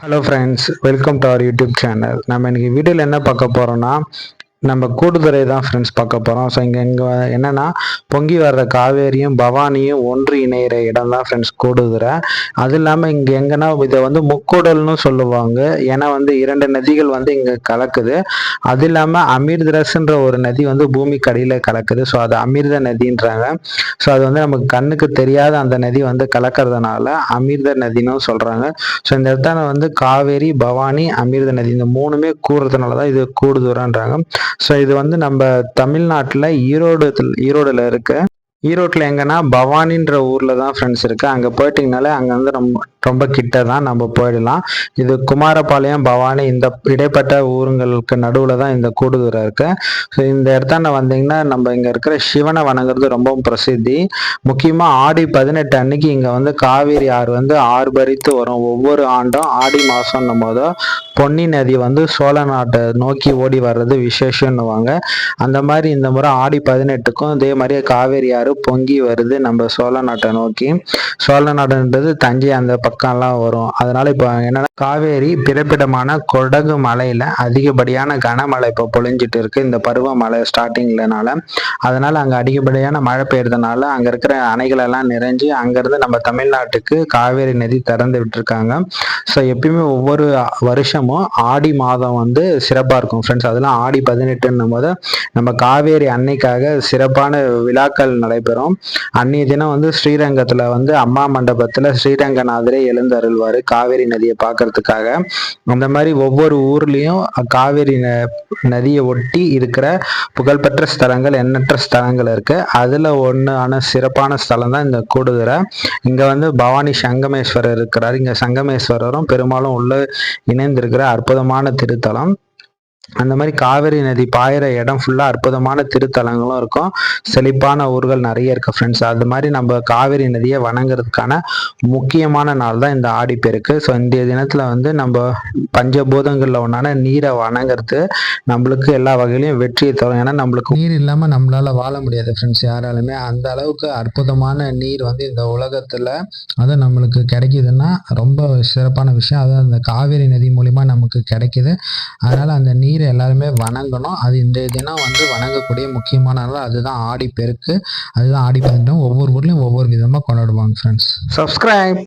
Hello friends, welcome to our YouTube channel. நம்ம இன்னைக்கு வீடியோவில் என்ன பார்க்க போகிறோம்னா, நம்ம கூடுதுறை தான் ஃப்ரெண்ட்ஸ் பார்க்க போகிறோம். ஸோ இங்கே என்னென்னா, பொங்கி வர்ற காவேரியும் பவானியும் ஒன்று இணையிற இடம் தான் ஃப்ரெண்ட்ஸ் கூடுதுறை. அது இல்லாமல் இங்கே எங்கன்னா இதை முக்கூடல்னு சொல்லுவாங்க. ஏன்னா இரண்டு நதிகள் இங்கே கலக்குது. அது இல்லாமல் அமிர்தரஸ்ன்ற ஒரு நதி பூமிக்கு அடியில் கலக்குது. ஸோ அது அமிர்த நதின்றாங்க. ஸோ அது நமக்கு கண்ணுக்கு தெரியாத அந்த நதி கலக்கிறதுனால அமிர்த நதினு சொல்கிறாங்க. ஸோ இந்த இடத்துல காவேரி, பவானி, அமிர்த நதி இந்த மூணுமே கூறுறதுனால தான் இது கூடுதுறைன்றாங்க. ஸோ இது நம்ம தமிழ்நாட்டில் ஈரோடுல இருக்கு. ஈரோட்டில் எங்கன்னா பவானின்ற ஊரில் தான் ஃப்ரெண்ட்ஸ் இருக்குது. அங்கே போயிட்டிங்கனாலே அங்கே ரொம்ப ரொம்ப கிட்ட தான், நம்ம போயிடலாம். இது குமாரபாளையம், பவானி இந்த இடைப்பட்ட ஊருங்களுக்கு நடுவில் தான் இந்த கூடுதுறை இருக்கு. ஸோ இந்த இடத்தாண்ட வந்தீங்கன்னா நம்ம இங்கே இருக்கிற சிவனை வணங்குறது ரொம்பவும் பிரசித்தி. முக்கியமாக ஆடி 18 அன்னைக்கு இங்கே காவேரி ஆறு ஆர்ப்பரித்து வரும். ஒவ்வொரு ஆண்டும் ஆடி மாதம் போது பொன்னி நதி சோழ நாட்டை நோக்கி ஓடி வர்றது விசேஷம்னுவாங்க. அந்த மாதிரி இந்த முறை ஆடி 18க்கும் இதே மாதிரியே காவேரி ஆறு பொங்கி வருது நம்ம சோழ நாட்டை நோக்கி. சோழ நாடுன்றது தஞ்சை அந்த பக்கம்லாம் வரும். அதனால இப்போ என்னன்னா, காவேரி பிறப்பிடமான கொடகு மலையில அதிகப்படியான கனமழை இப்போ பொழிஞ்சிட்டு இருக்கு இந்த பருவமழை ஸ்டார்டிங்லனால. அதனால அங்க அதிகப்படியான மழை பெய்யறதுனால அங்க இருக்கிற அணைகள் எல்லாம் நிறைஞ்சு அங்கிருந்து நம்ம தமிழ்நாட்டுக்கு காவேரி நதி திறந்து விட்டுருக்காங்க. ஸோ எப்பயுமே ஒவ்வொரு வருஷமும் ஆடி மாதம் சிறப்பா இருக்கும் ஃப்ரெண்ட்ஸ். அதெல்லாம் ஆடி 18 போது நம்ம காவேரி அன்னைக்காக சிறப்பான விழாக்கள் நடைபெறும். அன்னைய தினம் ஸ்ரீரங்கத்துல அம்மா மண்டபத்துல ஸ்ரீரங்கநாதரே எழுந்தருள்வாரு காவேரி நதியை பார்க்கறதுக்காக. அந்த மாதிரி ஒவ்வொரு ஊர்லயும் காவேரி நதியை ஒட்டி இருக்கிற புகழ்பெற்ற ஸ்தலங்கள் எண்ணற்ற ஸ்தலங்கள் இருக்கு. அதுல ஒண்ணான சிறப்பான ஸ்தலம் தான் இந்த கூடுதுறை. இங்க பவானி சங்கமேஸ்வரர் இருக்கிறார். இங்க சங்கமேஸ்வரரும் பெரும்பாலும் உள்ள இணைந்திருக்கிற அற்புதமான திருத்தலம். அந்த மாதிரி காவேரி நதி பாயிற இடம் ஃபுல்லா அற்புதமான திருத்தலங்களும் இருக்கும். செழிப்பான ஊர்கள் நிறைய இருக்கு ஃப்ரெண்ட்ஸ். அது மாதிரி நம்ம காவேரி நதியை வணங்குறதுக்கான முக்கியமான நாள் தான் இந்த ஆடிப்பெருக்கு. ஸோ இந்த தினத்துல நம்ம பஞ்சபூதங்கள்ல ஒன்றான நீரை வணங்குறது நம்மளுக்கு எல்லா வகையிலையும் வெற்றியை தரும். ஏன்னா நம்மளுக்கு நீர் இல்லாம நம்மளால வாழ முடியாது ஃப்ரெண்ட்ஸ் யாராலுமே. அந்த அளவுக்கு அற்புதமான நீர் இந்த உலகத்துல அது நம்மளுக்கு கிடைக்குதுன்னா ரொம்ப சிறப்பான விஷயம். அது அந்த காவேரி நதி மூலியமா நமக்கு கிடைக்குது. அதனால அந்த நீரை எல்லாருமே வணங்கணும். அது இந்த தினம் வணங்கக்கூடிய முக்கியமான நாள். அதுதான் ஆடி பெருக்கு. அதுதான் ஆடி 18. ஒவ்வொரு ஊர்லயும் ஒவ்வொரு விதமா கொண்டாடுவாங்க ஃப்ரெண்ட்ஸ். சப்ஸ்கிரைப்.